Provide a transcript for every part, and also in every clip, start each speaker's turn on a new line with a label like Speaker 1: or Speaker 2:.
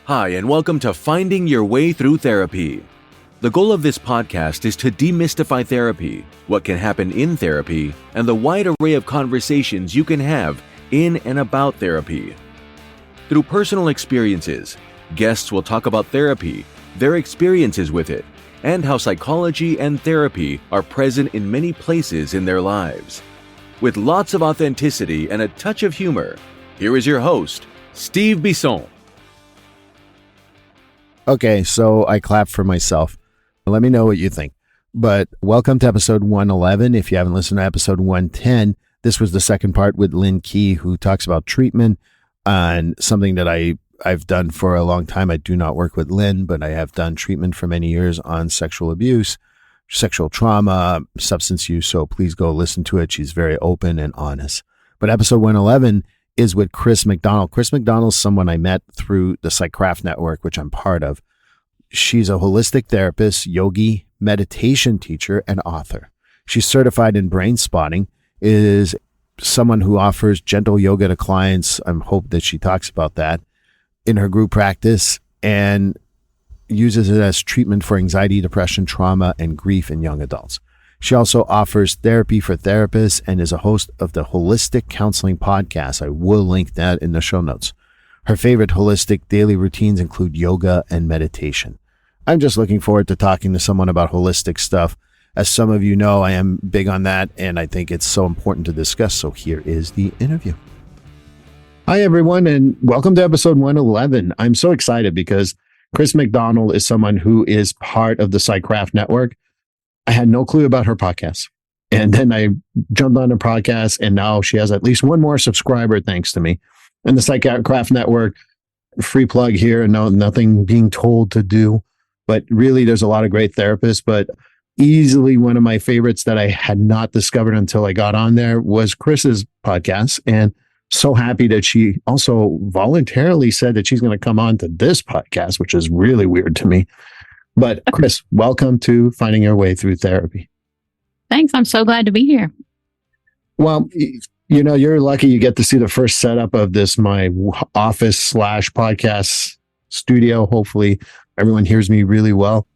Speaker 1: Hi, and welcome to Finding Your Way Through Therapy. The goal of this podcast is to demystify therapy, what can happen in therapy, and the wide array of conversations you can have in and about therapy. Through personal experiences, guests will talk about therapy, their experiences with it, and how psychology and therapy are present in many places in their lives. With lots of authenticity and a touch of humor, here is your host, Steve Bisson.
Speaker 2: Okay, so I clapped for myself. Let me know what you think. But welcome to episode 111. If you haven't listened to episode 110, this was the second part with Lynn Key, who talks about treatment and something that I've done for a long time. I do not work with Lynn, but I have done treatment for many years on sexual abuse, sexual trauma, substance use. So please go listen to it. She's very open and honest. But episode 111 is with Chris McDonald. Chris McDonald is someone I met through the PsychCraft Network, which I'm part of. She's a holistic therapist, yogi, meditation teacher, and author. She's certified in brain spotting, is someone who offers gentle yoga to clients. I hope that she talks about that in her group practice and uses it as treatment for anxiety, depression, trauma, and grief in young adults. She also offers therapy for therapists and is a host of the Holistic Counseling Podcast. I will link that in the show notes. Her favorite holistic daily routines include yoga and meditation. I'm just looking forward to talking to someone about holistic stuff. As some of you know, I am big on that, and I think it's so important to discuss. So here is the interview. Hi, everyone, and welcome to episode 111. I'm so excited because Chris McDonald is someone who is part of the PsychCraft Network. I had no clue about her podcast. And then I jumped on her podcast, and now she has at least one more subscriber thanks to me. And the PsychCraft Network, free plug here, and nothing being told to do. But really, there's a lot of great therapists. But easily one of my favorites that I had not discovered until I got on there was Chris's podcast. And so happy that she also voluntarily said that she's going to come on to this podcast, which is really weird to me. But Chris, welcome to Finding Your Way Through Therapy.
Speaker 3: Thanks. I'm so glad to be here.
Speaker 2: Well, you know, you're lucky you get to see the first setup of this, my office / podcast studio. Hopefully everyone hears me really well.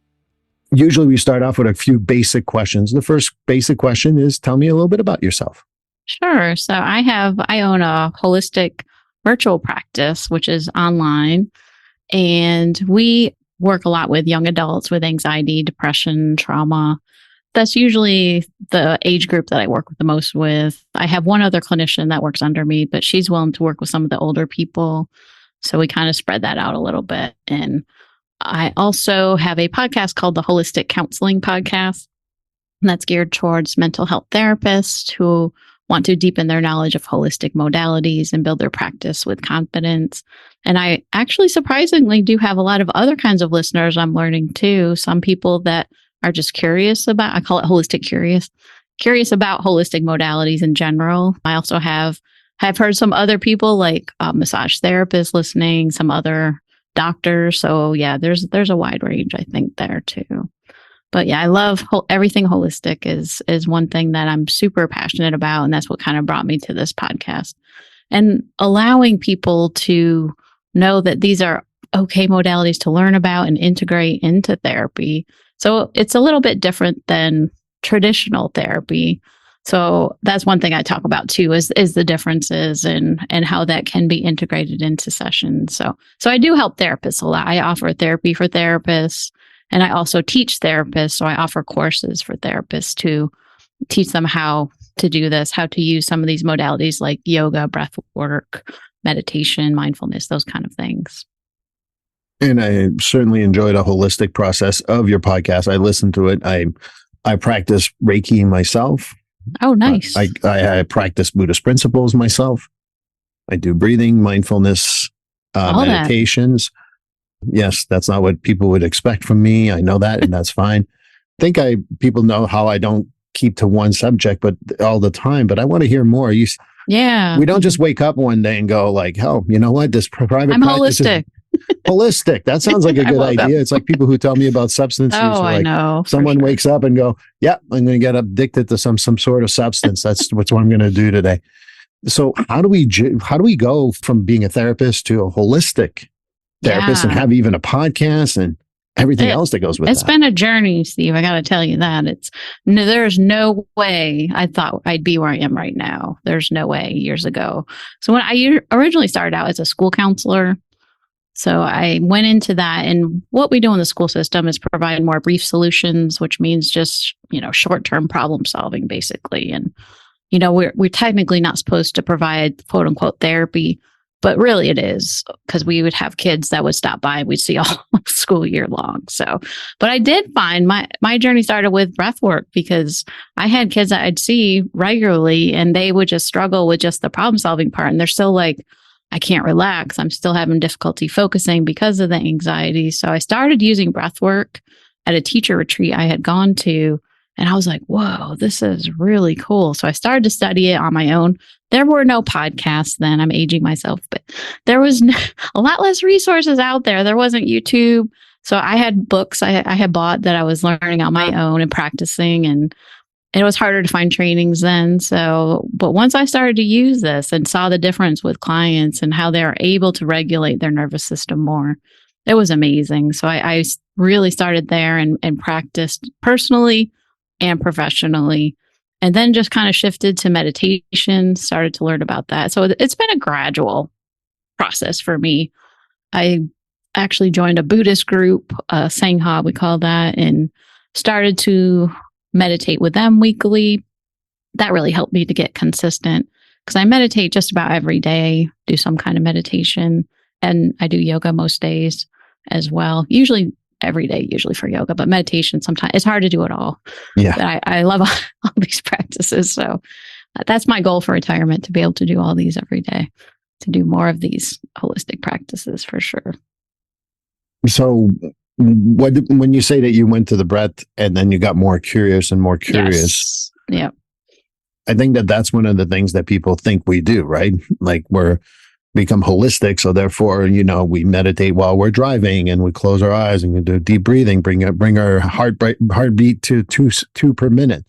Speaker 2: Usually we start off with a few basic questions. The first basic question is, tell me a little bit about yourself.
Speaker 3: Sure. So I own a holistic virtual practice, which is online, and we work a lot with young adults with anxiety, depression, trauma. That's usually the age group that I work with the most with. I have one other clinician that works under me, but she's willing to work with some of the older people. So we kind of spread that out a little bit. And I also have a podcast called the Holistic Counseling Podcast. And that's geared towards mental health therapists who want to deepen their knowledge of holistic modalities and build their practice with confidence. And I actually surprisingly do have a lot of other kinds of listeners I'm learning too. Some people that are just curious about, I call it holistic curious about holistic modalities in general. I also have heard some other people like massage therapists listening, some other doctors. So yeah, there's a wide range, I think, there too. But yeah, I love everything holistic is one thing that I'm super passionate about. And that's what kind of brought me to this podcast. And allowing people to know that these are okay modalities to learn about and integrate into therapy. So it's a little bit different than traditional therapy. So that's one thing I talk about too, is the differences and how that can be integrated into sessions. So I do help therapists a lot. I offer therapy for therapists. And I also teach therapists. So I offer courses for therapists to teach them how to do this, how to use some of these modalities like yoga, breath work, meditation, mindfulness, those kind of things.
Speaker 2: And I certainly enjoyed a holistic process of your podcast. I listened to it. I practice Reiki myself.
Speaker 3: Oh, nice.
Speaker 2: I practice Buddhist principles myself. I do breathing, mindfulness, meditations. Yes, that's not what people would expect from me. I know that, and that's fine. I think people know how I don't keep to one subject, but all the time. But I want to hear more.
Speaker 3: Yeah.
Speaker 2: We don't just wake up one day and go like, "Oh, you know what? This private
Speaker 3: I'm
Speaker 2: practice
Speaker 3: holistic."
Speaker 2: Holistic. That sounds like a good idea. It's like people who tell me about substance use.
Speaker 3: Oh, I
Speaker 2: like,
Speaker 3: know.
Speaker 2: Someone wakes up and go, "Yeah, I'm going to get addicted to some sort of substance. That's what I'm going to do today." So how do we go from being a therapist to a holistic therapist and
Speaker 3: Yeah.
Speaker 2: have even a podcast and everything else that goes with
Speaker 3: It's
Speaker 2: that.
Speaker 3: been a journey, Steve. I got to tell you that. There's no way I thought I'd be where I am right now. There's no way years ago. So when I originally started out as a school counselor, so I went into that, and what we do in the school system is provide more brief solutions, which means just, short-term problem solving, basically. And, we're technically not supposed to provide quote unquote therapy, but really it is, because we would have kids that would stop by and we'd see all school year long. So, but I did find my journey started with breath work, because I had kids that I'd see regularly and they would just struggle with just the problem solving part. And they're still like, I can't relax. I'm still having difficulty focusing because of the anxiety. So I started using breath work at a teacher retreat I had gone to. And I was like, whoa, this is really cool. So I started to study it on my own. There were no podcasts then. I'm aging myself, but there was a lot less resources out there. There wasn't YouTube. So I had books I had bought that I was learning on my own and practicing. And it was harder to find trainings then. So, but once I started to use this and saw the difference with clients and how they're able to regulate their nervous system more, it was amazing. So I really started there and practiced personally and professionally, and then just kind of shifted to meditation, started to learn about that. So it's been a gradual process for me. I actually joined a Buddhist group, Sangha, we call that, and started to meditate with them weekly. That really helped me to get consistent, because I meditate just about every day, do some kind of meditation, and I do yoga most days as well. Usually every day, usually for yoga, but meditation sometimes it's hard to do it all.
Speaker 2: Yeah.
Speaker 3: But I love all these practices. So that's my goal for retirement, to be able to do all these every day, to do more of these holistic practices for sure.
Speaker 2: So when you say that you went to the breath and then you got more curious and more curious,
Speaker 3: yes. Yeah.
Speaker 2: I think that that's one of the things that people think we do, right? Like we're become holistic. So therefore, we meditate while we're driving and we close our eyes and we do deep breathing, bring our heartbeat to two per minute.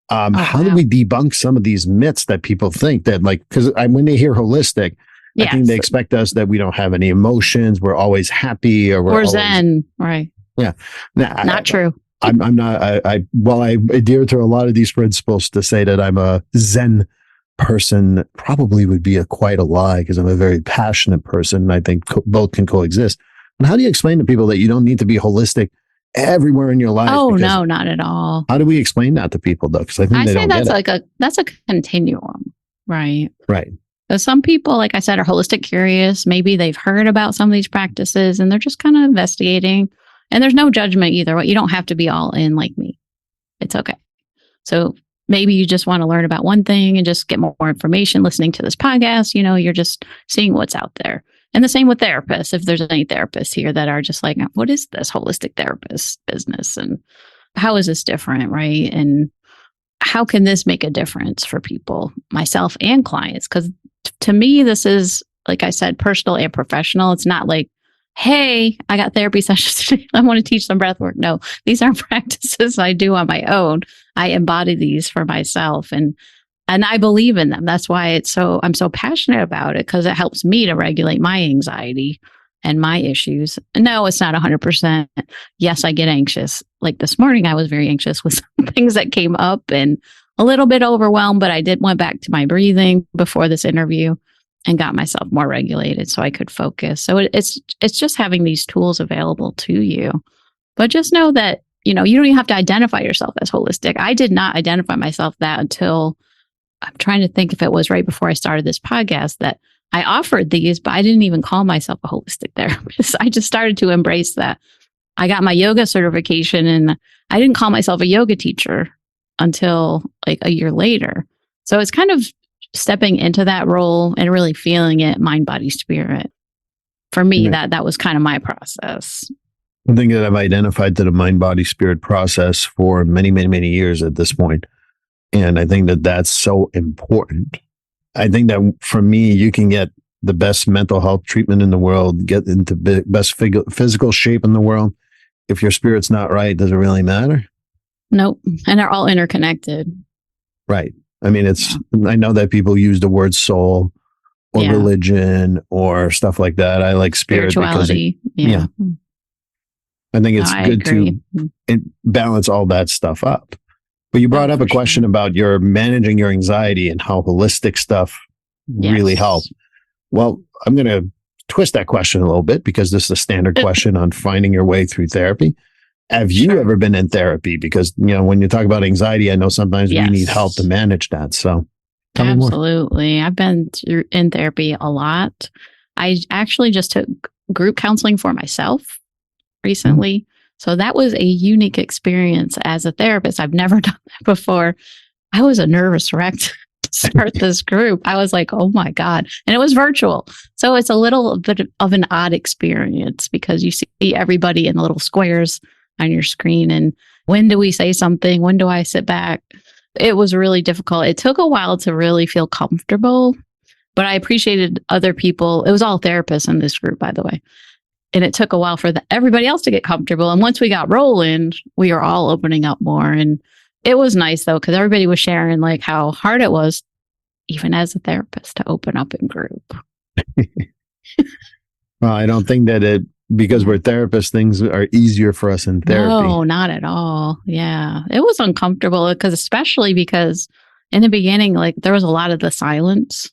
Speaker 2: How do we debunk some of these myths that people think that, because when they hear holistic, I think they expect us that we don't have any emotions. We're always happy or we're
Speaker 3: Zen, right?
Speaker 2: Yeah.
Speaker 3: Not true.
Speaker 2: I'm not, while I adhere to a lot of these principles, to say that I'm a Zen person probably would be quite a lie, because I'm a very passionate person. And I think both can coexist. And how do you explain to people that you don't need to be holistic everywhere in your life?
Speaker 3: Oh, no, not at all.
Speaker 2: How do we explain that to people though? Because I think they don't get it.
Speaker 3: That's a continuum, right?
Speaker 2: Right.
Speaker 3: So some people, like I said, are holistic curious. Maybe they've heard about some of these practices and they're just kind of investigating. And there's no judgment either way. You don't have to be all in like me. It's okay. So maybe you just want to learn about one thing and just get more information listening to this podcast. You're just seeing what's out there. And the same with therapists. If there's any therapists here that are just like, what is this holistic therapist business? And how is this different, right? And how can this make a difference for people, myself and clients? Because to me, this is, like I said, personal and professional. It's not like, hey, I got therapy sessions today, I want to teach some breath work. No, these are practices I do on my own. I embody these for myself, and I believe in them. That's why I'm so passionate about it, because it helps me to regulate my anxiety and my issues. No, it's not 100%. Yes, I get anxious. Like this morning, I was very anxious with some things that came up and a little bit overwhelmed, but I went back to my breathing before this interview and got myself more regulated so I could focus. So it's just having these tools available to you. But just know that, you don't even have to identify yourself as holistic. I did not identify myself that until, I'm trying to think if it was right before I started this podcast, that I offered these, but I didn't even call myself a holistic therapist. I just started to embrace that. I got my yoga certification and I didn't call myself a yoga teacher until like a year later. So it's kind of stepping into that role and really feeling it, mind, body, spirit. For me, that was kind of my process.
Speaker 2: I think that I've identified to the mind, body, spirit process for many, many, many years at this point. And I think that that's so important. I think that for me, you can get the best mental health treatment in the world, get into best physical shape in the world. If your spirit's not right, does it really matter?
Speaker 3: Nope. And they're all interconnected.
Speaker 2: Right. I mean, I know that people use the word soul or
Speaker 3: Yeah.
Speaker 2: religion or stuff like that. I like spirit because
Speaker 3: Spirituality.
Speaker 2: yeah. I think it's
Speaker 3: I
Speaker 2: good
Speaker 3: agree.
Speaker 2: to balance all that stuff up. But you brought up
Speaker 3: for
Speaker 2: a question
Speaker 3: sure.
Speaker 2: about your managing your anxiety and how holistic stuff really
Speaker 3: Yes.
Speaker 2: help. Well, I'm going to twist that question a little bit because this is a standard question on finding your way through therapy. Have you
Speaker 3: Sure.
Speaker 2: ever been in therapy? Because, when you talk about anxiety, I know sometimes we need
Speaker 3: Yes.
Speaker 2: help to manage that. So tell me more.
Speaker 3: Absolutely. I've been in therapy a lot. I actually just took group counseling for myself recently. So that was a unique experience as a therapist. I've never done that before. I was a nervous wreck to start this group. I was like, oh my God. And it was virtual. So it's a little bit of an odd experience because you see everybody in the little squares on your screen. And when do we say something? When do I sit back? It was really difficult. It took a while to really feel comfortable, but I appreciated other people. It was all therapists in this group, by the way. And it took a while for everybody else to get comfortable. And once we got rolling, we were all opening up more. And it was nice though, because everybody was sharing like how hard it was, even as a therapist, to open up in group.
Speaker 2: Well, I don't think that because we're therapists, things are easier for us in therapy.
Speaker 3: No, not at all. Yeah. It was uncomfortable especially because in the beginning, like there was a lot of the silence.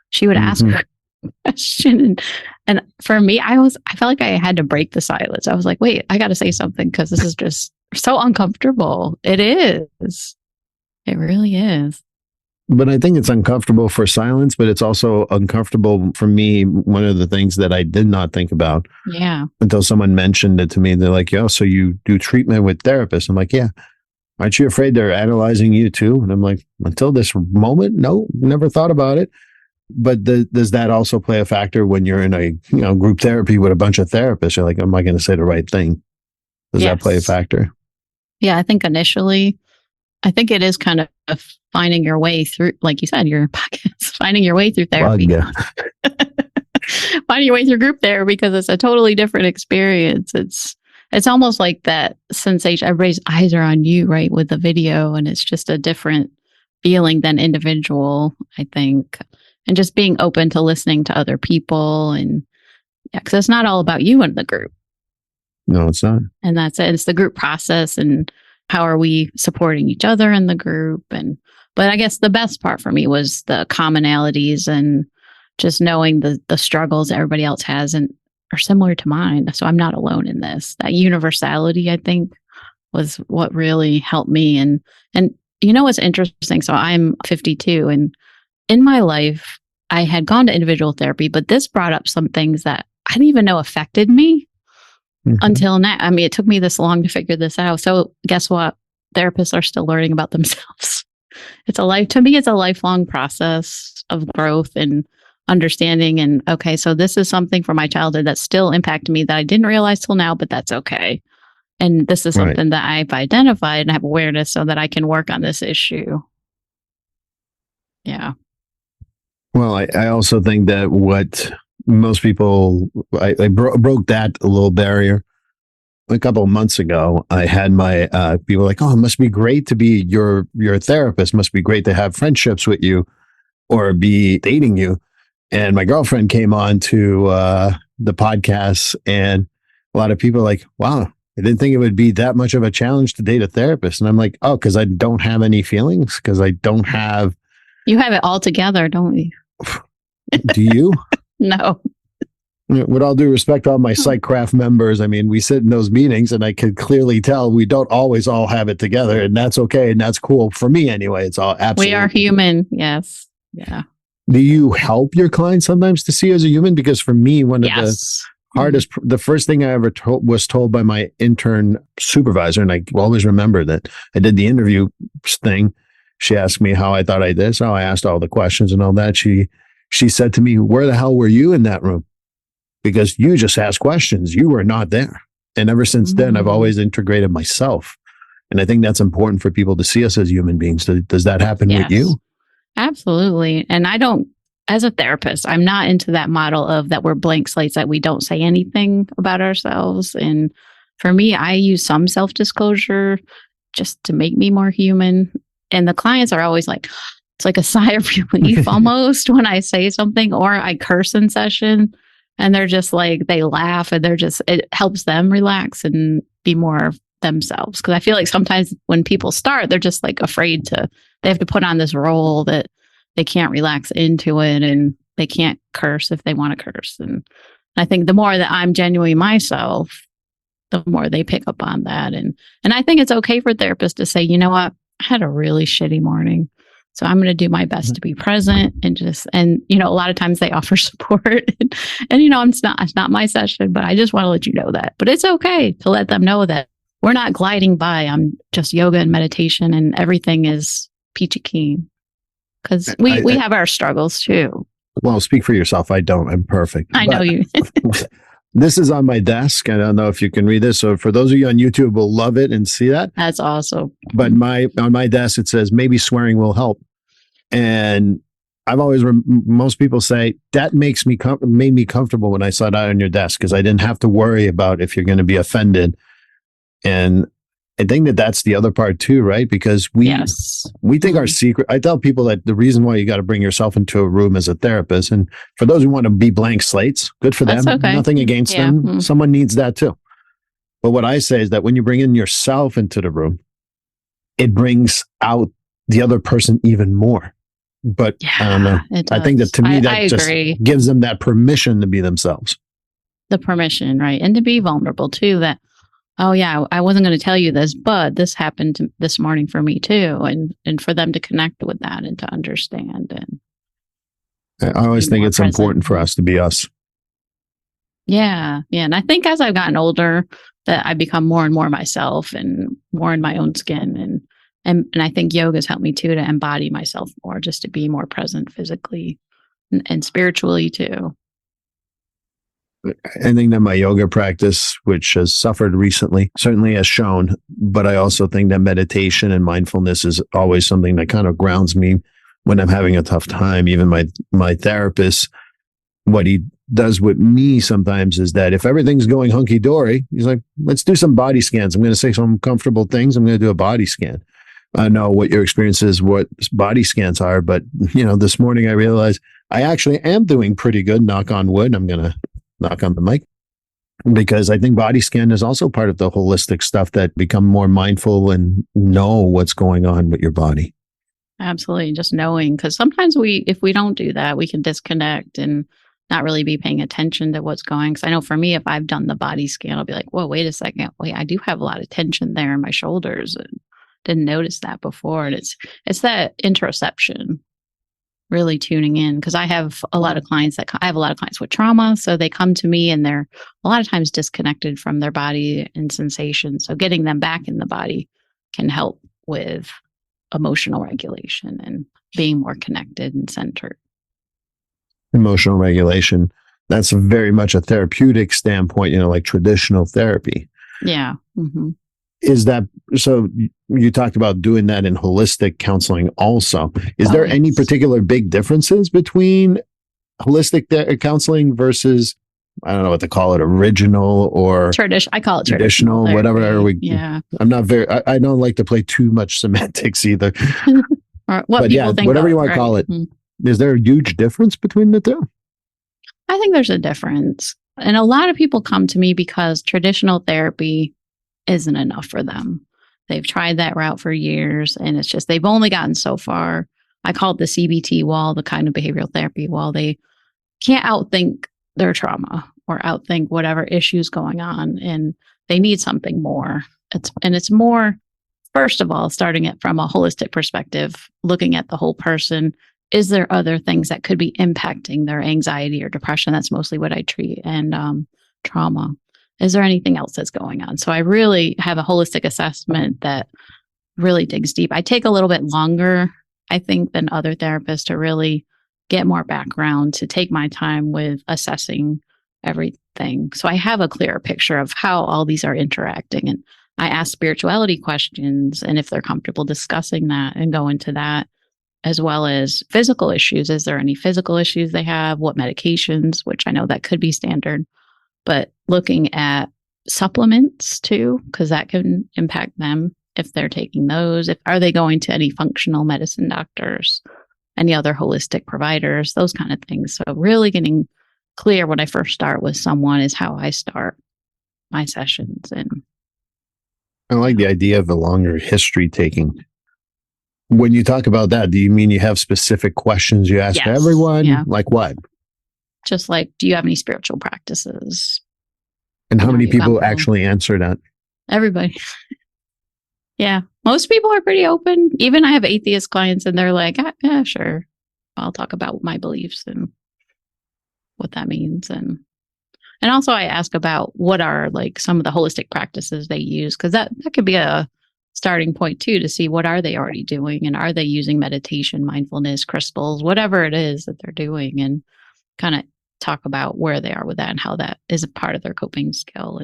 Speaker 3: She would ask her a question. And for me, I felt like I had to break the silence. I was like, wait, I got to say something because this is just so uncomfortable. It is. It really is.
Speaker 2: But I think it's uncomfortable for silence, but it's also uncomfortable for me. One of the things that I did not think about until someone mentioned it to me, they're like, yo, so you do treatment with therapists? I'm like, yeah. Aren't you afraid they're analyzing you too? And I'm like, until this moment, no, never thought about it. But does that also play a factor when you're in a group therapy with a bunch of therapists? You're like, am I going to say the right thing? Does that play a factor?
Speaker 3: Yeah, I think initially, I think it is kind of finding your way through, like you said, your pockets, finding your way through therapy. Finding your way through group therapy because it's a totally different experience. It's almost like that sensation. Everybody's eyes are on you, right, with the video, and it's just a different feeling than individual, I think. And just being open to listening to other people. And because it's not all about you in the group.
Speaker 2: No, it's not.
Speaker 3: And that's it. It's the group process and how are we supporting each other in the group. But I guess the best part for me was the commonalities and just knowing the struggles everybody else has and are similar to mine. So I'm not alone in this. That universality, I think, was what really helped me. And what's interesting? So I'm 52 and in my life, I had gone to individual therapy, but this brought up some things that I didn't even know affected me until now. I mean, it took me this long to figure this out. So guess what? Therapists are still learning about themselves. To me, it's a lifelong process of growth and understanding. And okay, so this is something from my childhood that still impacted me that I didn't realize till now, but that's okay. And this is something that I've identified and have awareness so that I can work on this issue. Yeah.
Speaker 2: Well, I also think that what most people, I broke that a little barrier. A couple of months ago, I had my people like, oh, it must be great to be your therapist. Must be great to have friendships with you or be dating you. And my girlfriend came on to the podcast, and a lot of people are like, wow, I didn't think it would be that much of a challenge to date a therapist. And I'm like, oh, because I don't have any feelings, because I don't have.
Speaker 3: You have it all together, don't you?
Speaker 2: Do you?
Speaker 3: No.
Speaker 2: With all due respect to all my PsychCraft members, I mean, we sit in those meetings and I could clearly tell we don't always all have it together, and that's okay. And that's cool for me anyway. It's all absolutely.
Speaker 3: We are human. Yes. Yeah.
Speaker 2: Do you help your clients sometimes to see you as a human? Because for me, one of the hardest, the first thing I ever was told by my intern supervisor, and I always remember that I did the interview thing. She asked me how I thought I did. So I asked all the questions and all that. She said to me, where the hell were you in that room? Because you just asked questions. You were not there. And ever since then, I've always integrated myself. And I think that's important for people to see us as human beings. Does that happen with you?
Speaker 3: Absolutely. And I don't, as a therapist, I'm not into that model of that we're blank slates, that we don't say anything about ourselves. And for me, I use some self-disclosure just to make me more human. And the clients are always like, it's like a sigh of relief almost when I say something, or I curse in session and they're just like, they laugh and it helps them relax and be more themselves. Cause I feel like sometimes when people start, they're just like afraid they have to put on this role that they can't relax into it and they can't curse if they want to curse. And I think the more that I'm genuinely myself, the more they pick up on that. And I think it's okay for therapists to say, you know what, I had a really shitty morning. So I'm going to do my best to be present and a lot of times they offer support and it's not my session, but I just want to let you know that. But it's okay to let them know that we're not gliding by. I'm just yoga and meditation and everything is peachy keen. Because we have our struggles too.
Speaker 2: Well, speak for yourself. I don't. I'm perfect.
Speaker 3: I know you.
Speaker 2: This is on my desk. I don't know if you can read this. So for those of you on YouTube, will love it and see that.
Speaker 3: That's awesome.
Speaker 2: But on my desk, it says, maybe swearing will help. And I've always, most people say, that made me comfortable when I saw that on your desk, because I didn't have to worry about if you're going to be offended. And I think that's the other part too, right? Because we think our secret, I tell people that the reason why you got to bring yourself into a room as a therapist, and for those who want to be blank slates, good for them,
Speaker 3: okay.
Speaker 2: Nothing against them. Mm-hmm. Someone needs that too. But what I say is that when you bring in yourself into the room, it brings out the other person even more. But I don't know. I think that to me, that just gives them that permission to be themselves.
Speaker 3: The permission, right? And to be vulnerable too, that, oh yeah, I wasn't going to tell you this, but this happened this morning for me too. And for them to connect with that and to understand. And
Speaker 2: I always think it's important for us to be us.
Speaker 3: Yeah. Yeah. And I think as I've gotten older, that I become more and more myself and more in my own skin. And I think yoga has helped me too, to embody myself more, just to be more present physically and spiritually too.
Speaker 2: I think that my yoga practice, which has suffered recently, certainly has shown, but I also think that meditation and mindfulness is always something that kind of grounds me when I'm having a tough time. Even my therapist, what he does with me sometimes is that if everything's going hunky-dory, he's like, let's do some body scans. I'm going to say some comfortable things. I'm going to do a body scan. I know what your experience is, what body scans are, but this morning I realized I actually am doing pretty good, knock on wood. I'm going to knock on the mic, because I think body scan is also part of the holistic stuff, that become more mindful and know what's going on with your body.
Speaker 3: Absolutely. Just knowing, because sometimes if we don't do that, we can disconnect and not really be paying attention to what's going. Because I know for me, if I've done the body scan, I'll be like, whoa, wait a second. Wait, I do have a lot of tension there in my shoulders and didn't notice that before. And it's that interoception, really tuning in, because I have a lot of clients with trauma. So they come to me and they're a lot of times disconnected from their body and sensations. So getting them back in the body can help with emotional regulation and being more connected and centered.
Speaker 2: Emotional regulation, that's very much a therapeutic standpoint, like traditional therapy.
Speaker 3: Yeah. Mm-hmm.
Speaker 2: Is that, so you talked about doing that in holistic counseling also. Is there any particular big differences between holistic counseling versus, I don't know what to call it, original or
Speaker 3: I call it traditional,
Speaker 2: whatever.
Speaker 3: Yeah.
Speaker 2: I'm not I don't like to play too much semantics either.
Speaker 3: Or what people think
Speaker 2: whatever you want to call it. Mm-hmm. Is there a huge difference between the two?
Speaker 3: I think there's a difference. And a lot of people come to me because traditional therapy isn't enough for them. They've tried that route for years and it's just, they've only gotten so far. I call it the CBT wall, the cognitive behavioral therapy wall. They can't outthink their trauma or outthink whatever issues going on, and they need something more. It's more, first of all, starting it from a holistic perspective, looking at the whole person. Is there other things that could be impacting their anxiety or depression? That's mostly what I treat, and trauma. Is there anything else that's going on? So I really have a holistic assessment that really digs deep. I take a little bit longer, I think, than other therapists to really get more background, to take my time with assessing everything. So I have a clearer picture of how all these are interacting. And I ask spirituality questions, and if they're comfortable discussing that, and go into that, as well as physical issues. Is there any physical issues they have? What medications, which I know that could be standard, but looking at supplements too, because that can impact them if they're taking those. Are they going to any functional medicine doctors? any other holistic providers, those kind of things. So really getting clear when I first start with someone is how I start my sessions. And
Speaker 2: I like the idea of a longer history taking. When you talk about that, do you mean you have specific questions you ask
Speaker 3: Yes.
Speaker 2: everyone?
Speaker 3: Yeah.
Speaker 2: Like what?
Speaker 3: Just like, do you have any spiritual practices?
Speaker 2: And how
Speaker 3: Are
Speaker 2: many
Speaker 3: you
Speaker 2: people
Speaker 3: comfortable?
Speaker 2: actually answer that?
Speaker 3: Everybody. Yeah. Most people are pretty open. Even I have atheist clients and they're like, yeah, sure. I'll talk about my beliefs and what that means. And also I ask about what are like some of the holistic practices they use, because that could be a starting point too, to see what are they already doing, and are they using meditation, mindfulness, crystals, whatever it is that they're doing, and kind of talk about where they are with that and how that is a part of their coping skill.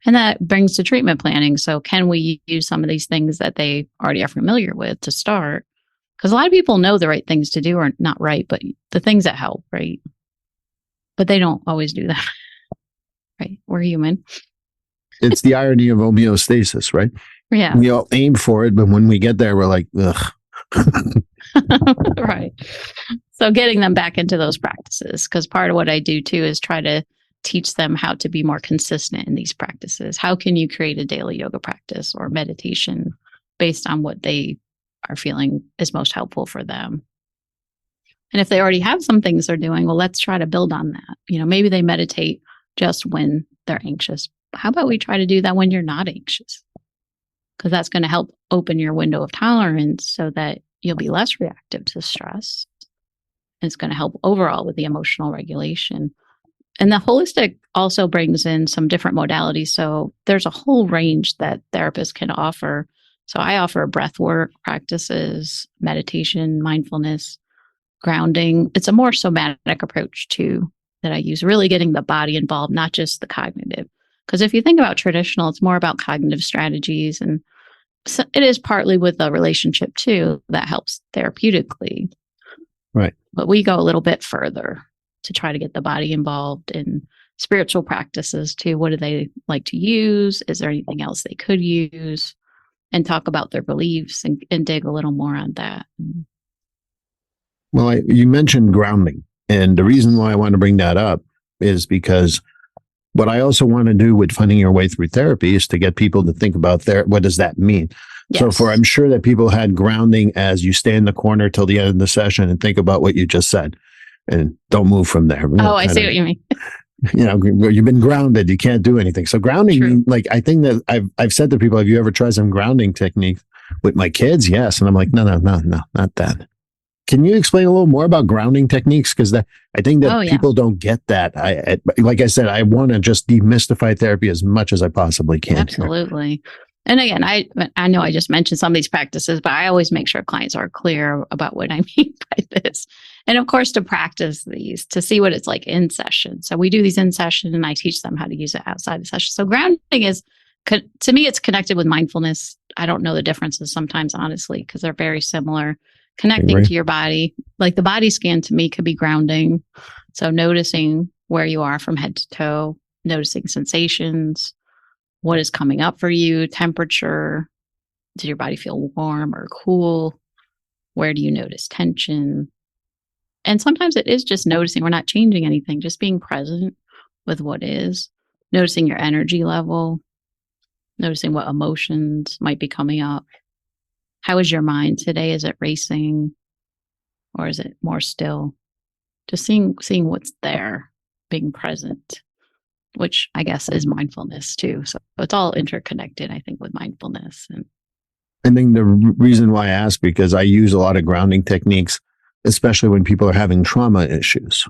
Speaker 3: And that brings to treatment planning. So can we use some of these things that they already are familiar with to start? Because a lot of people know the right things to do, or not right, but the things that help, right? But they don't always do that. Right? We're human.
Speaker 2: It's the irony of homeostasis, right?
Speaker 3: Yeah.
Speaker 2: We all aim for it, but when we get there, we're like, ugh.
Speaker 3: Right. So getting them back into those practices, because part of what I do too is try to teach them how to be more consistent in these practices. How can you create a daily yoga practice or meditation based on what they are feeling is most helpful for them? And if they already have some things they're doing, well, let's try to build on that. Maybe they meditate just when they're anxious. How about we try to do that when you're not anxious? Because that's going to help open your window of tolerance so that you'll be less reactive to stress. And it's going to help overall with the emotional regulation. And the holistic also brings in some different modalities. So there's a whole range that therapists can offer. So I offer breath work practices, meditation, mindfulness, grounding. It's a more somatic approach too that I use, really getting the body involved, not just the cognitive. Because if you think about traditional, it's more about cognitive strategies, and so it is partly with a relationship too that helps therapeutically.
Speaker 2: Right.
Speaker 3: But we go a little bit further to try to get the body involved in spiritual practices too. What do they like to use? Is there anything else they could use? And talk about their beliefs and dig a little more on that.
Speaker 2: Well, you mentioned grounding. And the reason why I want to bring that up is because what I also want to do with finding your way through therapy is to get people to think about what does that mean?
Speaker 3: Yes.
Speaker 2: So I'm sure that people had grounding as you stay in the corner till the end of the session and think about what you just said and don't move from there.
Speaker 3: Oh, I see what you mean.
Speaker 2: You've been grounded. You can't do anything. So grounding, like I think that I've said to people, have you ever tried some grounding techniques with my kids? Yes. And I'm like, no, not that. Can you explain a little more about grounding techniques? Because I think that people don't get that. Like I said, I want to just demystify therapy as much as I possibly can.
Speaker 3: Absolutely. And again, I know I just mentioned some of these practices, but I always make sure clients are clear about what I mean by this. And of course, to practice these, to see what it's like in session. So we do these in session and I teach them how to use it outside the session. So grounding is, to me, it's connected with mindfulness. I don't know the differences sometimes, honestly, because they're very similar. Connecting to your body, like the body scan to me could be grounding. So noticing where you are from head to toe, noticing sensations, what is coming up for you, temperature. Does your body feel warm or cool? Where do you notice tension? And sometimes it is just noticing. We're not changing anything, just being present with what is, noticing your energy level, noticing what emotions might be coming up. How is your mind today? Is it racing or is it more still? Just seeing what's there, being present, which I guess is mindfulness too. So it's all interconnected, I think, with mindfulness. And
Speaker 2: I think the reason why I ask, because I use a lot of grounding techniques, especially when people are having trauma issues.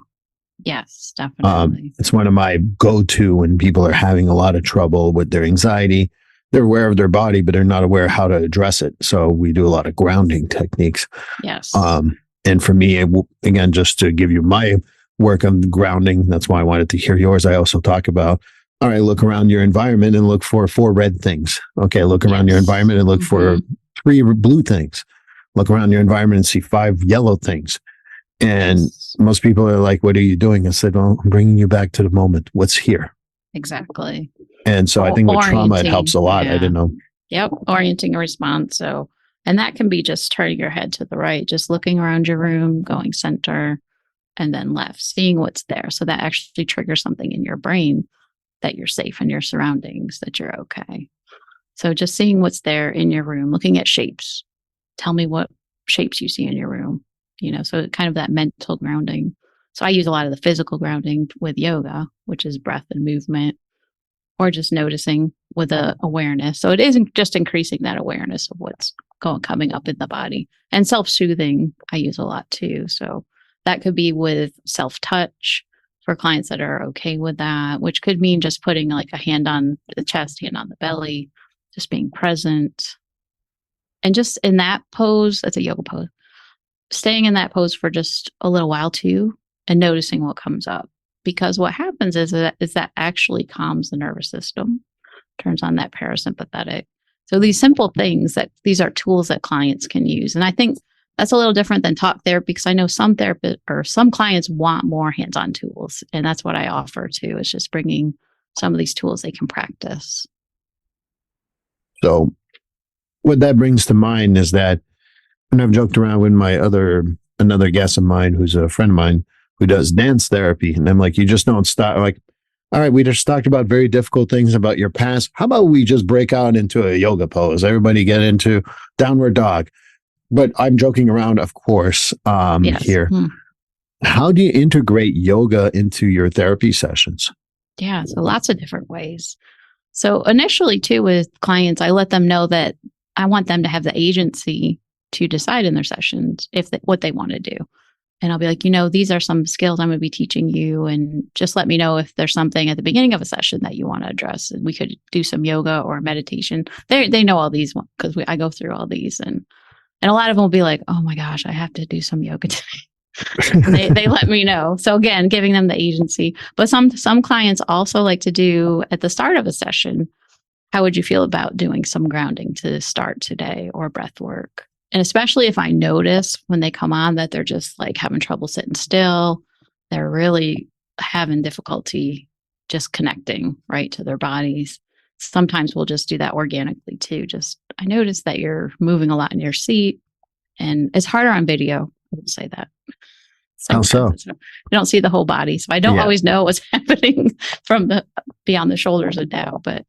Speaker 3: Yes, definitely.
Speaker 2: It's one of my go-to when people are having a lot of trouble with their anxiety. They're aware of their body, but they're not aware how to address it. So we do a lot of grounding techniques.
Speaker 3: Yes.
Speaker 2: And for me, again, just to give you my work on grounding, that's why I wanted to hear yours. I also talk about, all right, look around your environment and look for 4 red things. Okay, look around your environment and look for 3 blue things. Look around your environment and see 5 yellow things. And most people are like, what are you doing? I said, well, I'm bringing you back to the moment. What's here?
Speaker 3: Exactly.
Speaker 2: And so I think with trauma, it helps a lot. I didn't know.
Speaker 3: Yep. Orienting a response. So And that can be just turning your head to the right, just looking around your room, going center, and then left, seeing what's there. So that actually triggers something in your brain that you're safe in your surroundings, that you're okay. So just seeing what's there in your room, looking at shapes. Tell me what shapes you see in your room, so kind of that mental grounding. So I use a lot of the physical grounding with yoga, which is breath and movement, or just noticing with a awareness. So it isn't just increasing that awareness of what's coming up in the body. And self-soothing, I use a lot too. So that could be with self-touch for clients that are okay with that, which could mean just putting like a hand on the chest, hand on the belly, just being present. And just in that pose, that's a yoga pose, staying in that pose for just a little while too, and noticing what comes up. Because what happens is that actually calms the nervous system, turns on that parasympathetic. So these simple things, these are tools that clients can use. And I think that's a little different than talk therapy, because I know some therapists or some clients want more hands-on tools. And that's what I offer too, is just bringing some of these tools they can practice.
Speaker 2: So what that brings to mind is that, and I've joked around with another guest of mine who's a friend of mine who does dance therapy. And I'm like, you just don't stop. Like, all right, we just talked about very difficult things about your past. How about we just break out into a yoga pose? Everybody get into downward dog. But I'm joking around, of course,
Speaker 3: Yes.
Speaker 2: here. How do you integrate yoga into your therapy sessions?
Speaker 3: Yeah, so lots of different ways. So initially too with clients, I let them know that I want them to have the agency to decide in their sessions what they want to do. And I'll be like, these are some skills I'm going to be teaching you. And just let me know if there's something at the beginning of a session that you want to address. And we could do some yoga or meditation. They know all these because I go through all these. And a lot of them will be like, oh my gosh, I have to do some yoga today. they let me know. So again, giving them the agency. But some clients also like to do at the start of a session, how would you feel about doing some grounding to start today, or breath work? And especially if I notice when they come on that they're just like having trouble sitting still, they're really having difficulty just connecting right to their bodies. Sometimes we'll just do that organically too. I notice that you're moving a lot in your seat, and it's harder on video. I would say that.
Speaker 2: How so?
Speaker 3: You don't see the whole body. So I don't always know what's happening from beyond the shoulders and down. But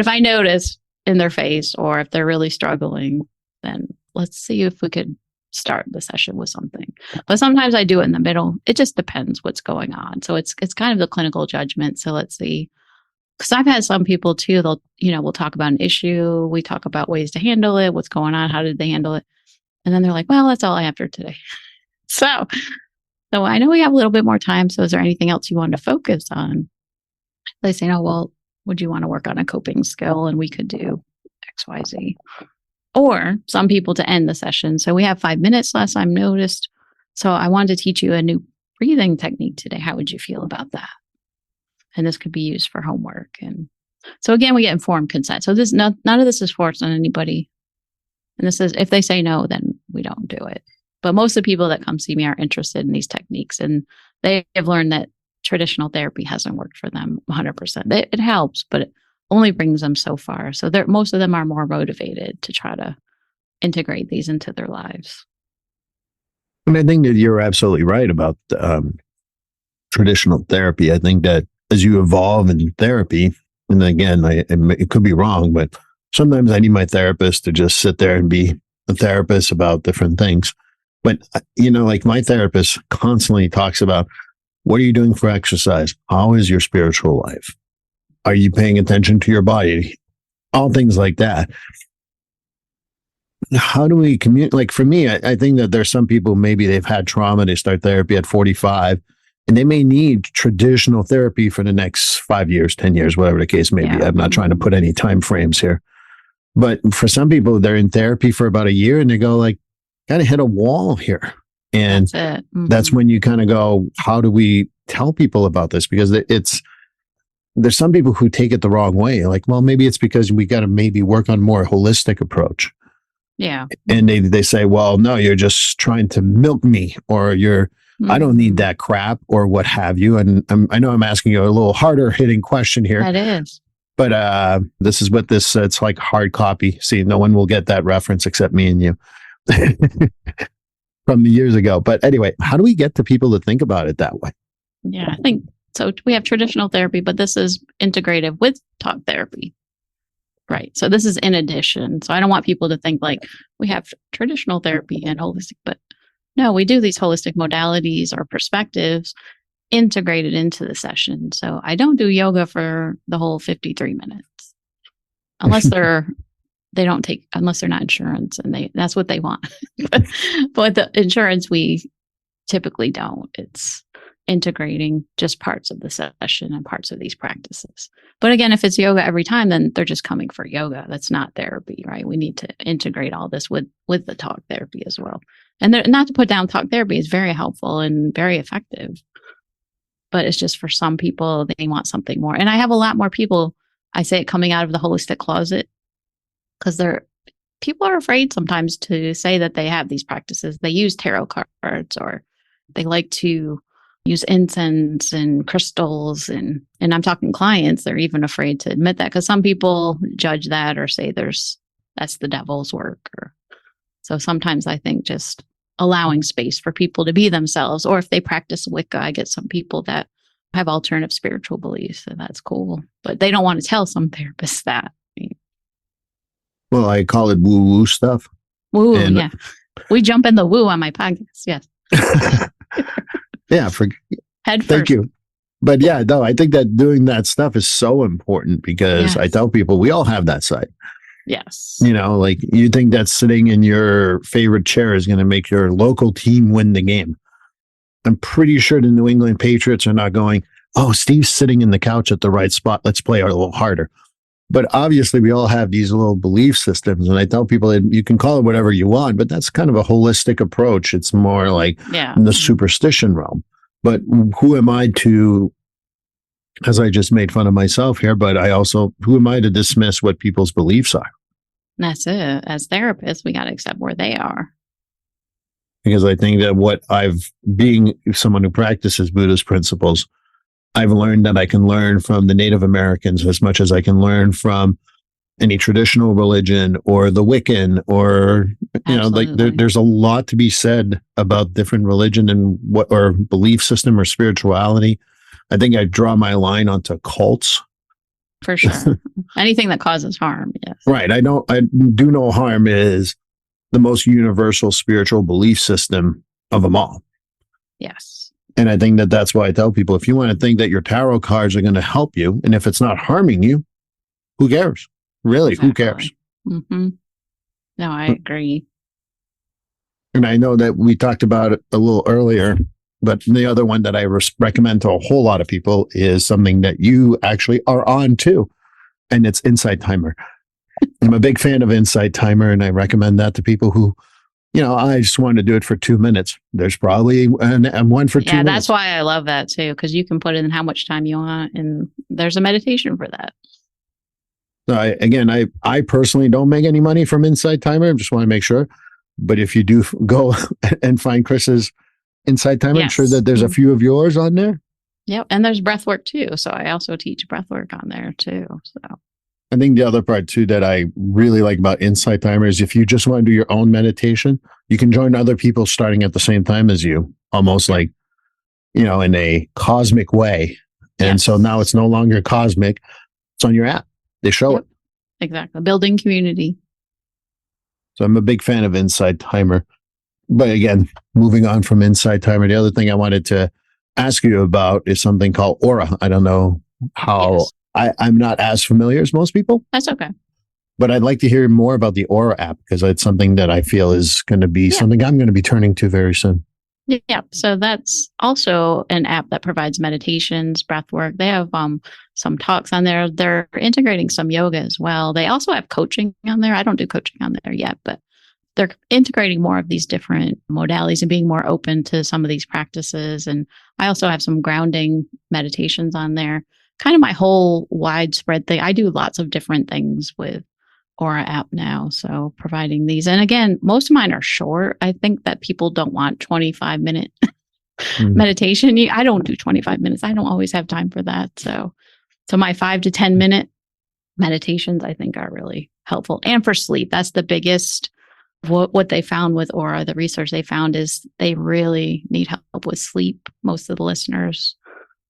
Speaker 3: if I notice in their face, or if they're really struggling, then let's see if we could start the session with something. But sometimes I do it in the middle. It just depends what's going on. So it's kind of the clinical judgment. So let's see. Because I've had some people too, we'll talk about an issue. We talk about ways to handle it. What's going on? How did they handle it? And then they're like, well, that's all I have for today. So I know we have a little bit more time. So is there anything else you want to focus on? They say, oh, well, would you want to work on a coping skill? And we could do X, Y, Z. Or some people to end the session. So we have 5 minutes less, I've noticed. So I wanted to teach you a new breathing technique today. How would you feel about that? And this could be used for homework. And so again, we get informed consent. So none of this is forced on anybody. And this is, if they say no, then we don't do it. But most of the people that come see me are interested in these techniques, and they have learned that traditional therapy hasn't worked for them 100%. It helps, but it only brings them so far. So most of them are more motivated to try to integrate these into their lives.
Speaker 2: And I think that you're absolutely right about traditional therapy. I think that as you evolve in therapy, and again, it could be wrong, but sometimes I need my therapist to just sit there and be a therapist about different things. But, like my therapist constantly talks about, what are you doing for exercise? How is your spiritual life? Are you paying attention to your body? All things like that. How do we communicate? Like for me, I think that there's some people, maybe they've had trauma, they start therapy at 45, and they may need traditional therapy for the next 5 years, 10 years, whatever the case may be. I'm not trying to put any time frames here. But for some people, they're in therapy for about a year and they go like, kind of hit a wall here. And that's when you kind of go, how do we tell people about this? Because there's some people who take it the wrong way. Like, well, maybe it's because we got to maybe work on more holistic approach.
Speaker 3: Yeah.
Speaker 2: And they say, well, no, you're just trying to milk me, or I don't need that crap, or what have you. And I know I'm asking you a little harder hitting question here.
Speaker 3: That is.
Speaker 2: But this is what this, it's like hard copy. See, no one will get that reference except me and you from the years ago. But anyway, how do we get to people to think about it that way?
Speaker 3: Yeah, I think so. We have traditional therapy, but this is integrated with talk therapy. Right. So this is in addition. So I don't want people to think like we have traditional therapy and holistic, but no, we do these holistic modalities or perspectives integrated into the session. So I don't do yoga for the whole 53 minutes unless unless they're not insurance and that's what they want. but the insurance, we typically don't. It's integrating just parts of the session and parts of these practices. But again, if it's yoga every time, then they're just coming for yoga. That's not therapy, right? We need to integrate all this with the talk therapy as well. And not to put down talk therapy is very helpful and very effective. But it's just for some people, they want something more. And I have a lot more people, I say it coming out of the holistic closet, because people are afraid sometimes to say that they have these practices. They use tarot cards or they like to use incense and crystals. And I'm talking clients, they're even afraid to admit that because some people judge that or say that's the devil's work. So sometimes I think just allowing space for people to be themselves, or if they practice Wicca, I get some people that have alternative spiritual beliefs, and that's cool. But they don't want to tell some therapists that.
Speaker 2: Well, I call it woo-woo stuff.
Speaker 3: Woo, yeah. We jump in the woo on my podcast, yes.
Speaker 2: Yeah,
Speaker 3: Head first.
Speaker 2: Thank you. But yeah, no, I think that doing that stuff is so important because I tell people we all have that side.
Speaker 3: Yes.
Speaker 2: Like you think that sitting in your favorite chair is going to make your local team win the game. I'm pretty sure the New England Patriots are not going, oh, Steve's sitting in the couch at the right spot. Let's play a little harder. But obviously we all have these little belief systems. And I tell people that you can call it whatever you want, but that's kind of a holistic approach. It's more like in the superstition realm. But who am I to, as I just made fun of myself here, but who am I to dismiss what people's beliefs are?
Speaker 3: That's it. As therapists, we got to accept where they are.
Speaker 2: Because I think that being someone who practices Buddhist principles, I've learned that I can learn from the Native Americans as much as I can learn from any traditional religion or the Wiccan or, there's a lot to be said about different religion and or belief system or spirituality. I think I draw my line onto cults.
Speaker 3: For sure. Anything that causes harm. Yes.
Speaker 2: Right. I do know harm is the most universal spiritual belief system of them all.
Speaker 3: Yes.
Speaker 2: And I think that that's why I tell people, if you want to think that your tarot cards are going to help you, and if it's not harming you, who cares? Really, Who cares?
Speaker 3: Mm-hmm. No, I agree.
Speaker 2: And I know that we talked about it a little earlier, but the other one that I recommend to a whole lot of people is something that you actually are on too, and it's Insight Timer. I'm a big fan of Insight Timer, and I recommend that to people who, I just want to do it for 2 minutes. There's probably one for 2 minutes.
Speaker 3: Yeah, that's why I love that too, because you can put in how much time you want, and there's a meditation for that.
Speaker 2: So I personally don't make any money from Insight Timer. I just want to make sure. But if you do go and find Chris's Insight Timer, I'm sure that there's a few of yours on there.
Speaker 3: Yep, and there's breath work too. So I also teach breath work on there too. So
Speaker 2: I think the other part too that I really like about Insight Timer is if you just want to do your own meditation, you can join other people starting at the same time as you, almost like, in a cosmic way. And so now it's no longer cosmic. It's on your app. They show it.
Speaker 3: Exactly. Building community.
Speaker 2: So I'm a big fan of Insight Timer. But again, moving on from Insight Timer, the other thing I wanted to ask you about is something called Aura. I don't know how... I'm not as familiar as most people.
Speaker 3: That's okay.
Speaker 2: But I'd like to hear more about the Aura app because it's something that I feel is going to be something I'm going to be turning to very soon.
Speaker 3: Yeah. So that's also an app that provides meditations, breath work. They have some talks on there. They're integrating some yoga as well. They also have coaching on there. I don't do coaching on there yet, but they're integrating more of these different modalities and being more open to some of these practices. And I also have some grounding meditations on there. Kind of my whole widespread thing. I do lots of different things with Aura app now. So providing these. And again, most of mine are short. I think that people don't want 25-minute meditation. I don't do 25 minutes. I don't always have time for that. So my 5 to 10 minute meditations, I think, are really helpful. And for sleep, that's the biggest. What they found with Aura, the research they found is they really need help with sleep, most of the listeners.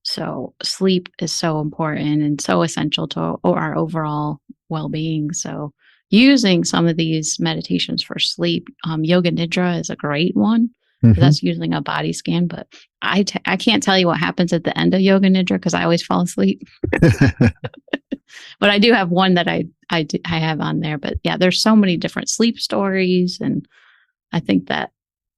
Speaker 3: So sleep is so important and so essential to our overall well-being. So using some of these meditations for sleep, Yoga Nidra is a great one. That's using a body scan, but I can't tell you what happens at the end of Yoga Nidra because I always fall asleep. But I do have one that I have on there. But yeah, there's so many different sleep stories, and I think that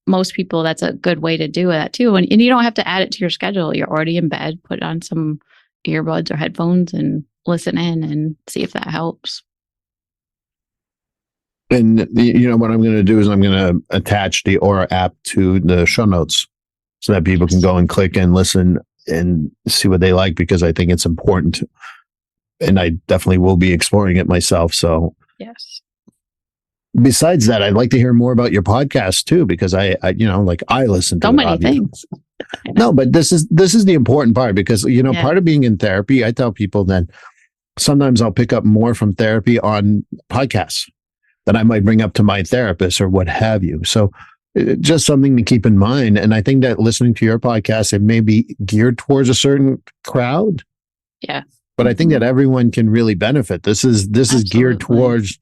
Speaker 3: most people, that's a good way to do that too. And you don't have to add it to your schedule. You're already in bed, put on some earbuds or headphones and listen in and see if that helps.
Speaker 2: And what I'm going to do is I'm going to attach the Aura app to the show notes so that people can go and click and listen and see what they like, because I think it's important. And I definitely will be exploring it myself. So
Speaker 3: yes.
Speaker 2: Besides that, I'd like to hear more about your podcast too, because I listen to
Speaker 3: so many things.
Speaker 2: No, but this is the important part, because part of being in therapy, I tell people that sometimes I'll pick up more from therapy on podcasts that I might bring up to my therapist or what have you. So just something to keep in mind. And I think that listening to your podcast, it may be geared towards a certain crowd.
Speaker 3: Yeah.
Speaker 2: But I think that everyone can really benefit. This is geared towards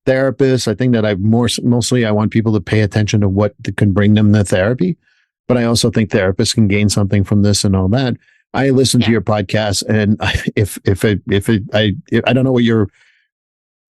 Speaker 2: therapists. I think that mostly I want people to pay attention to what can bring them to therapy. But I also think therapists can gain something from this and all that. I listen to your podcast, and I don't know what your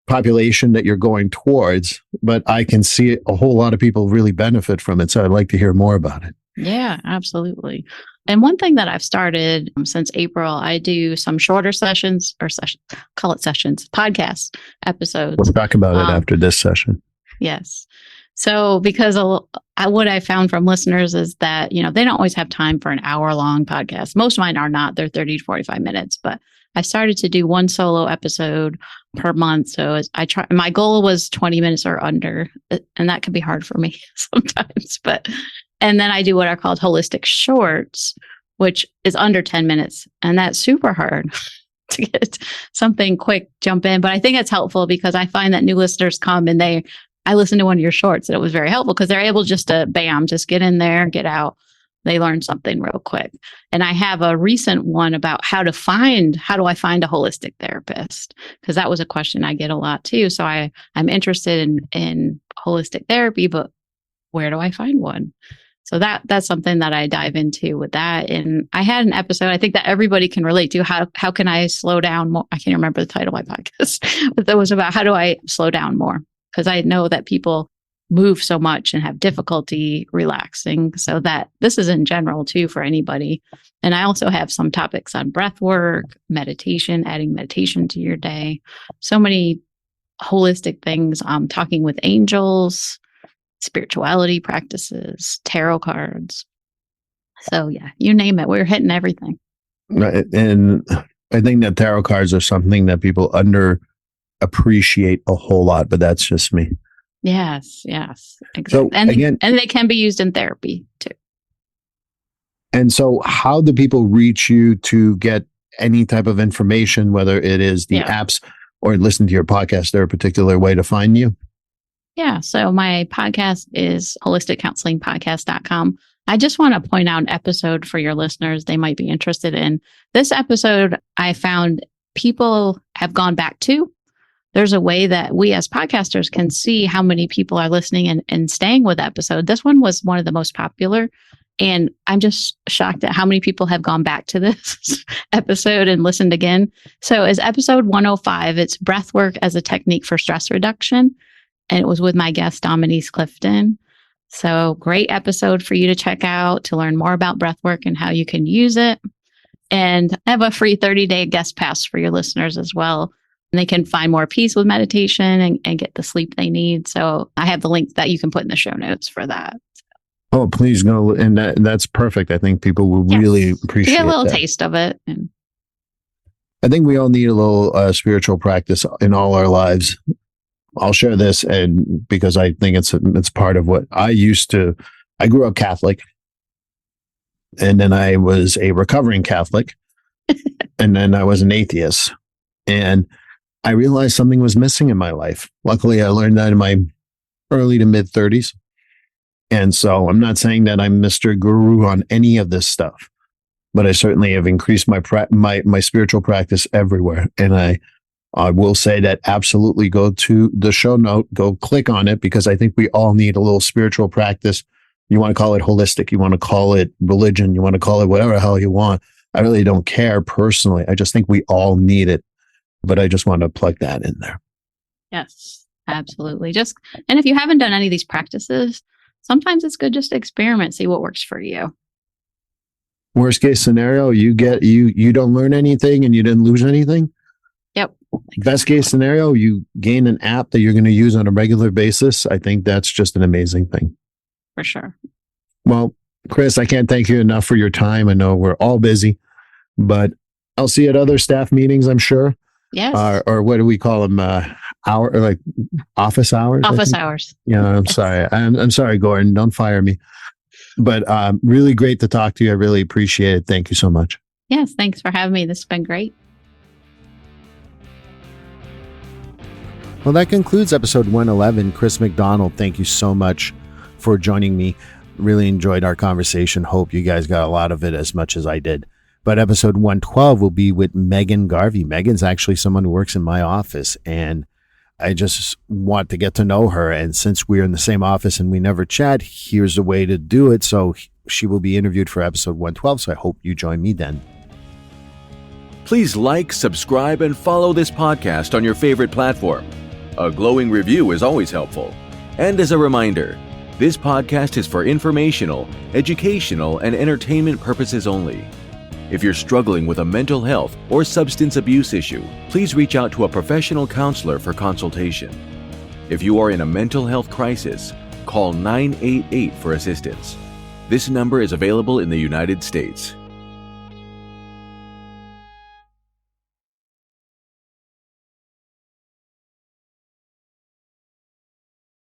Speaker 2: population that you're going towards, but I can see a whole lot of people really benefit from it. So I'd like to hear more about it.
Speaker 3: Yeah, absolutely. And one thing that I've started since April, I do some shorter sessions, podcast episodes.
Speaker 2: We'll talk about it after this session.
Speaker 3: Yes. So because what I found from listeners is that, they don't always have time for an hour-long podcast. Most of mine are not. They're 30 to 45 minutes. But I started to do one solo episode per month. So my goal was 20 minutes or under, and that can be hard for me sometimes. And then I do what are called holistic shorts, which is under 10 minutes. And that's super hard to get something quick, jump in. But I think it's helpful because I find that new listeners come and I listened to one of your shorts and it was very helpful because they're able just to just get in there, get out. They learn something real quick. And I have a recent one about how do I find a holistic therapist? Because that was a question I get a lot too. So I'm interested in holistic therapy, but where do I find one? So that's something that I dive into with that. And I had an episode I think that everybody can relate to. How can I slow down more? I can't remember the title of my podcast, but that was about how do I slow down more? Because I know that people move so much and have difficulty relaxing. So that this is in general too for anybody. And I also have some topics on breath work, meditation, adding meditation to your day. So many holistic things. Talking with angels, spirituality practices, tarot cards. So yeah, you name it. We're hitting everything.
Speaker 2: And I think that tarot cards are something that people underappreciate a whole lot, but that's just me.
Speaker 3: Yes, exactly.
Speaker 2: So
Speaker 3: and they can be used in therapy too.
Speaker 2: And so how do people reach you to get any type of information, whether it is the apps or listen to your podcast? Is there a particular way to find you?
Speaker 3: Yeah. So my podcast is holisticcounselingpodcast.com. I just want to point out an episode for your listeners they might be interested in. This episode I found people have gone back to. There's a way that we as podcasters can see how many people are listening and staying with the episode. This one was one of the most popular. And I'm just shocked at how many people have gone back to this episode and listened again. So it's episode 105. It's breath work as a technique for stress reduction. And it was with my guest, Dominique Clifton. So great episode for you to check out to learn more about breath work and how you can use it. And I have a free 30-day guest pass for your listeners as well. And they can find more peace with meditation and get the sleep they need. So I have the link that you can put in the show notes for that.
Speaker 2: Oh, please go. And that's perfect. I think people will really appreciate it.
Speaker 3: Get a little taste of it. And
Speaker 2: I think we all need a little spiritual practice in all our lives. I'll share this, and because I think it's part of what I grew up Catholic, and then I was a recovering Catholic, and then I was an atheist. And I realized something was missing in my life. Luckily, I learned that in my early to mid 30s. And so I'm not saying that I'm Mr. Guru on any of this stuff, but I certainly have increased my spiritual practice everywhere. And I will say that absolutely go to the show note, go click on it, because I think we all need a little spiritual practice. You want to call it holistic, you want to call it religion, you want to call it whatever the hell you want. I really don't care personally. I just think we all need it. But I just want to plug that in there.
Speaker 3: Yes, absolutely. And if you haven't done any of these practices, sometimes it's good just to experiment, see what works for you.
Speaker 2: Worst case scenario, you don't learn anything and you didn't lose anything.
Speaker 3: Yep.
Speaker 2: Best case scenario, you gain an app that you're going to use on a regular basis. I think that's just an amazing thing.
Speaker 3: For sure.
Speaker 2: Well, Chris, I can't thank you enough for your time. I know we're all busy, but I'll see you at other staff meetings, I'm sure.
Speaker 3: Yes.
Speaker 2: Or what do we call them? Office hours?
Speaker 3: Office hours.
Speaker 2: Yeah, I'm sorry. I'm sorry, Gordon. Don't fire me. But really great to talk to you. I really appreciate it. Thank you so much.
Speaker 3: Yes, thanks for having me. This has been great.
Speaker 2: Well, that concludes episode 111. Chris McDonald, thank you so much for joining me. Really enjoyed our conversation. Hope you guys got a lot of it as much as I did. But episode 112 will be with Megan Garvey. Megan's actually someone who works in my office, and I just want to get to know her. And since we're in the same office and we never chat, here's a way to do it. So she will be interviewed for episode 112. So I hope you join me then.
Speaker 1: Please like, subscribe, and follow this podcast on your favorite platform. A glowing review is always helpful. And as a reminder, this podcast is for informational, educational, and entertainment purposes only. If you're struggling with a mental health or substance abuse issue, please reach out to a professional counselor for consultation. If you are in a mental health crisis, call 988 for assistance. This number is available in the United States.